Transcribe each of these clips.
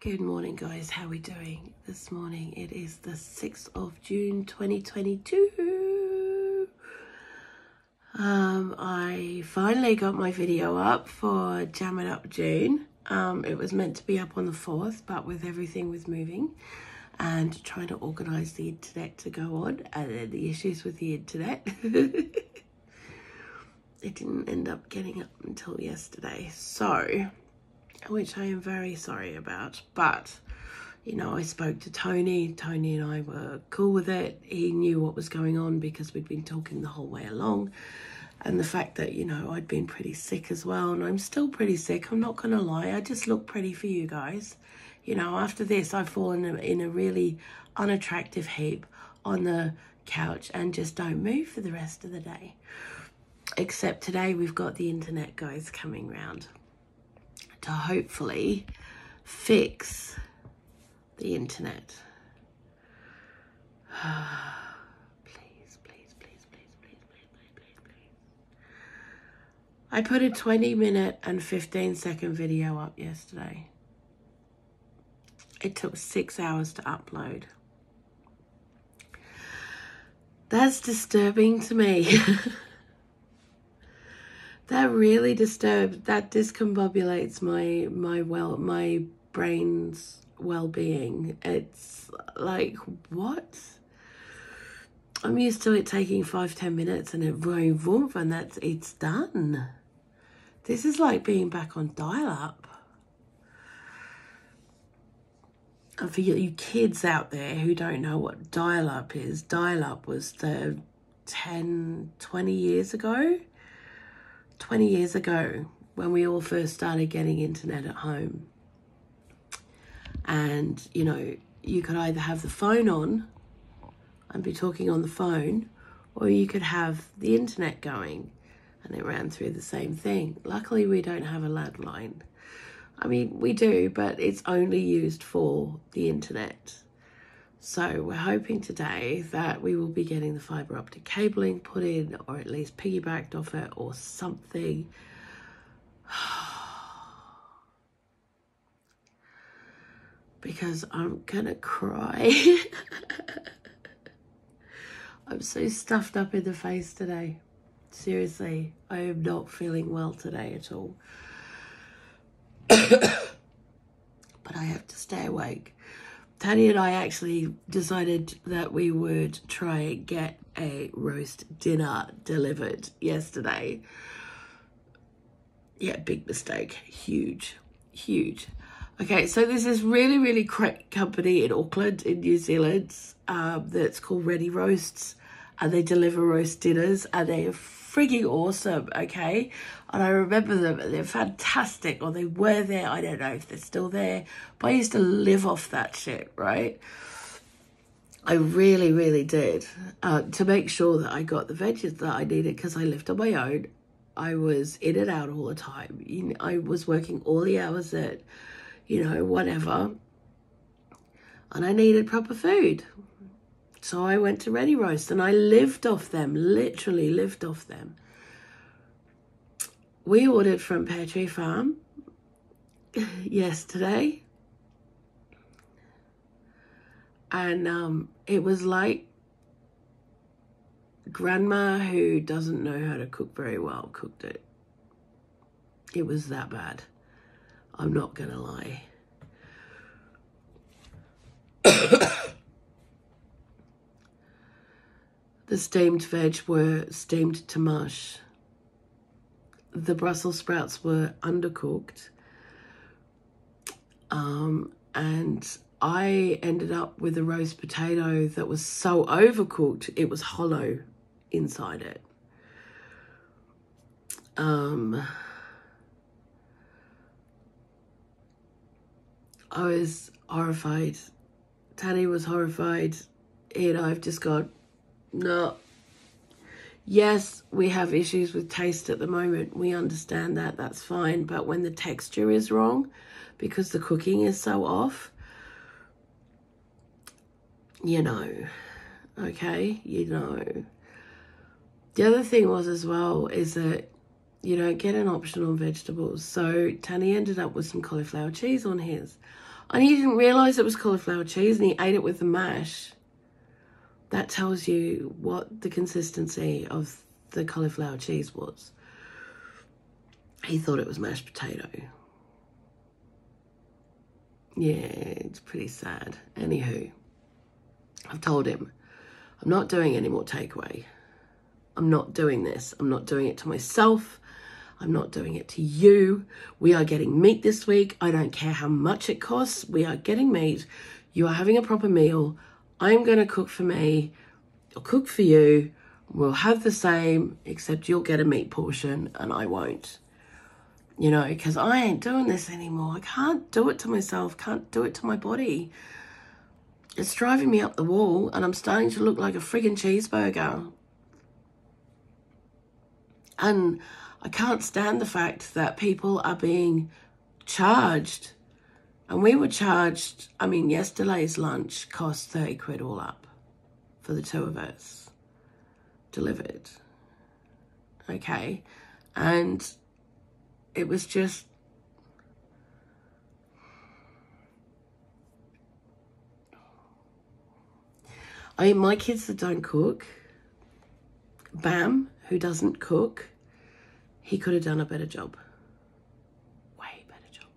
Good morning, guys. How are we doing this morning? It is the 6th of June 2022. I finally got my video up for Jam It Up June. It was meant to be up on the 4th, but with everything was moving and trying to organise the internet to go on, and then the issues with the internet. It didn't end up getting up until yesterday, so, which I am very sorry about, but you know, I spoke to Tony. Tony and I were cool with it. He knew what was going on because we'd been talking the whole way along, and the fact that, you know, I'd been pretty sick as well, and I'm still pretty sick, I'm not gonna lie. I just look pretty for you guys. You know, after this I've fallen in a really unattractive heap on the couch and just don't move for the rest of the day. Except today we've got the internet guys coming round to hopefully fix the internet. Please, please, please, please, please, please, please, please, please. I put a 20-minute and 15-second video up yesterday. It took 6 hours to upload. That's disturbing to me. That really that discombobulates my brain's well-being. It's like, what? I'm used to it taking 5-10 minutes and it going woof, and it's done. This is like being back on dial-up. And for you kids out there who don't know what dial-up is, dial-up was the 20 years ago. 20 years ago when we all first started getting internet at home. And, you know, you could either have the phone on and be talking on the phone, or you could have the internet going and it ran through the same thing. Luckily, we don't have a landline. I mean, we do, but it's only used for the internet. So we're hoping today that we will be getting the fibre optic cabling put in, or at least piggybacked off it or something. Because I'm gonna cry. I'm so stuffed up in the face today. Seriously, I am not feeling well today at all. But I have to stay awake. Tanya and I actually decided that we would try and get a roast dinner delivered yesterday. Yeah, big mistake. Huge, huge. Okay, so there's this really, really great company in Auckland, in New Zealand, that's called Ready Roasts, and they deliver roast dinners, and they're frigging awesome, okay? And I remember them, they're fantastic, or they were there, I don't know if they're still there, but I used to live off that shit, right? I really, really did, to make sure that I got the veggies that I needed, because I lived on my own. I was in and out all the time. You know, I was working all the hours that, you know, whatever, and I needed proper food. So I went to Ready Roast and I lived off them, literally lived off them. We ordered from Pear Tree Farm yesterday, and it was like grandma who doesn't know how to cook very well cooked it. It was that bad. I'm not gonna lie. The steamed veg were steamed to mush. The Brussels sprouts were undercooked. And I ended up with a roast potato that was so overcooked, it was hollow inside it. I was horrified. Tanny was horrified. He and I have just gone, no. Yes, we have issues with taste at the moment. We understand that. That's fine. But when the texture is wrong, because the cooking is so off, you know, okay, you know. The other thing was as well is that you don't get an option on vegetables. So Tanny ended up with some cauliflower cheese on his. And he didn't realise it was cauliflower cheese, and he ate it with the mash. That tells you what the consistency of the cauliflower cheese was. He thought it was mashed potato. Yeah, it's pretty sad. Anywho, I've told him, I'm not doing any more takeaway. I'm not doing this. I'm not doing it to myself. I'm not doing it to you. We are getting meat this week. I don't care how much it costs. We are getting meat. You are having a proper meal. I'm going to cook for me. I'll cook for you. We'll have the same, except you'll get a meat portion and I won't. You know, because I ain't doing this anymore. I can't do it to myself. Can't do it to my body. It's driving me up the wall and I'm starting to look like a friggin' cheeseburger. And I can't stand the fact that people are being charged. And we were charged, I mean, yesterday's lunch cost 30 quid all up for the two of us. Delivered. Okay. And it was just... I mean, my kids that don't cook, Bam, who doesn't cook, he could have done a better job. Way better job.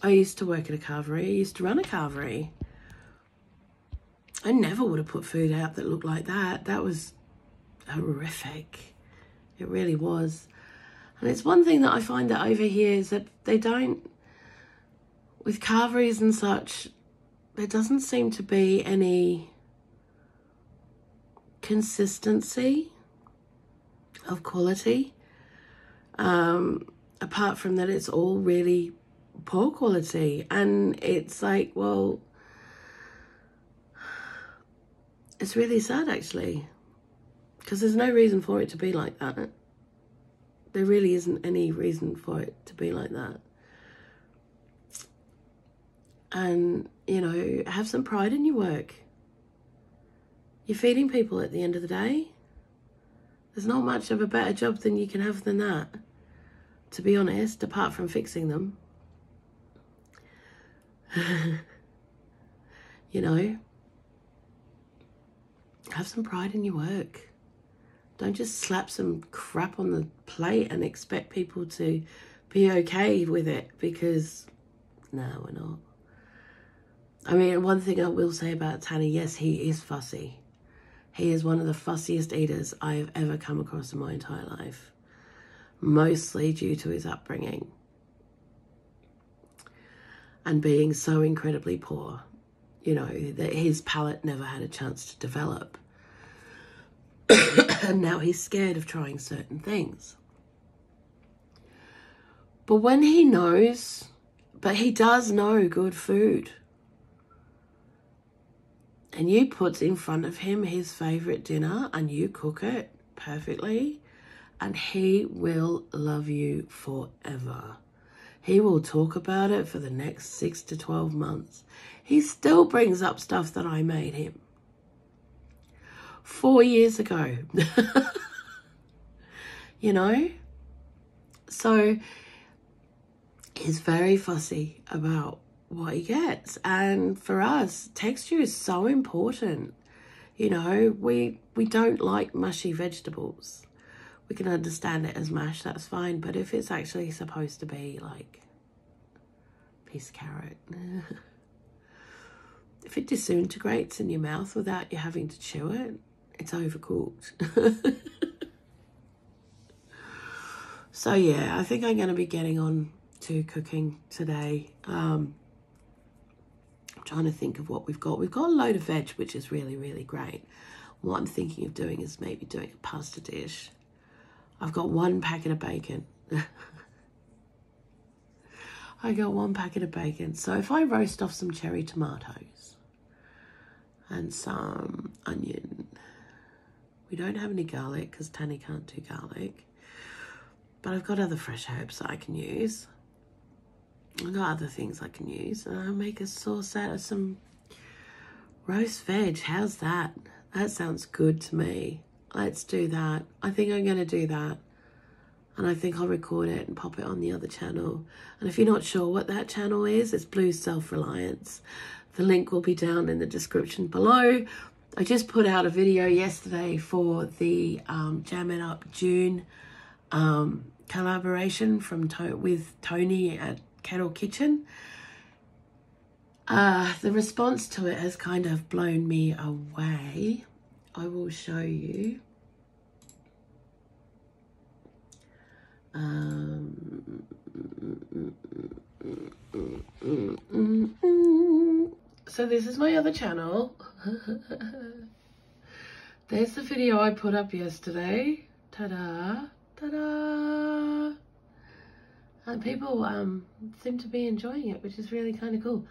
I used to work at a carvery. I used to run a carvery. I never would have put food out that looked like that. That was horrific. It really was. And it's one thing that I find that over here is that they don't, with carveries and such, there doesn't seem to be any consistency of quality. Apart from that, it's all really poor quality. And it's like, well, it's really sad actually, because there's no reason for it to be like that. There really isn't any reason for it to be like that. And, you know, have some pride in your work. You're feeding people at the end of the day. There's not much of a better job than you can have than that, to be honest, apart from fixing them. You know, have some pride in your work. Don't just slap some crap on the plate and expect people to be okay with it, because no, we're not. I mean, one thing I will say about Tanny, yes, he is fussy. He is one of the fussiest eaters I have ever come across in my entire life. Mostly due to his upbringing. And being so incredibly poor. You know, that his palate never had a chance to develop. And now he's scared of trying certain things. But when he knows, but he does know good food. And you put in front of him his favourite dinner and you cook it perfectly, and he will love you forever. He will talk about it for the next 6 to 12 months. He still brings up stuff that I made him 4 years ago. You know? So he's very fussy about what he gets. And for us, texture is so important. You know, we don't like mushy vegetables. We can understand it as mash, that's fine. But if it's actually supposed to be like a piece of carrot, if it disintegrates in your mouth without you having to chew it, it's overcooked. So yeah, I think I'm going to be getting on to cooking today. I'm trying to think of what we've got. We've got a load of veg, which is really, really great. What I'm thinking of doing is maybe doing a pasta dish. I've got 1 packet of bacon. I got 1 packet of bacon. So if I roast off some cherry tomatoes and some onion. We don't have any garlic because Tanny can't do garlic. But I've got other fresh herbs that I can use. I've got other things I can use. And I'll make a sauce out of some roast veg. How's that? That sounds good to me. Let's do that. I think I'm going to do that. and I think I'll record it and pop it on the other channel. And if you're not sure what that channel is, it's Blue Self-Reliance. The link will be down in the description below. I just put out a video yesterday for the Jam It Up June collaboration with Tony at Kettle Kitchen. The response to it has kind of blown me away. I will show you. So this is my other channel. There's the video I put up yesterday. Ta-da, ta-da. And people seem to be enjoying it, which is really kind of cool.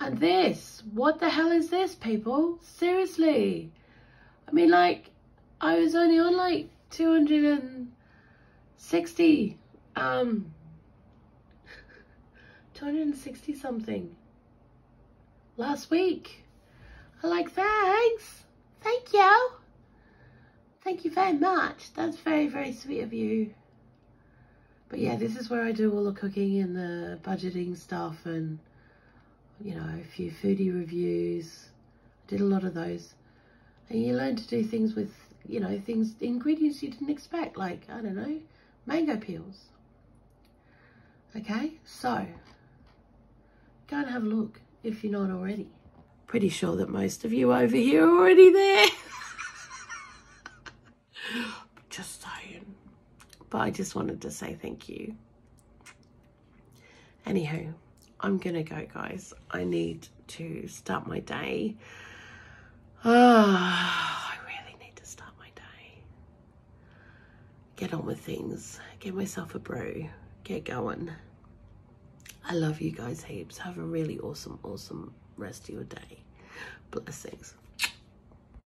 And this, what the hell is this, people? Seriously. I mean, like, I was only on like 260 something last week. I'm like, thanks. Thank you. Thank you very much. That's very, very sweet of you. But yeah, this is where I do all the cooking and the budgeting stuff and, you know, a few foodie reviews. I did a lot of those. And you learn to do things with, you know, ingredients you didn't expect, like, I don't know, mango peels. Okay, so go and have a look if you're not already. Pretty sure that most of you over here are already there. Just saying. But I just wanted to say thank you. Anywho, I'm gonna go, guys. I need to start my day. I really need to start my day. Get on with things. Get myself a brew. Get going. I love you guys heaps. Have a really awesome, awesome rest of your day. Blessings.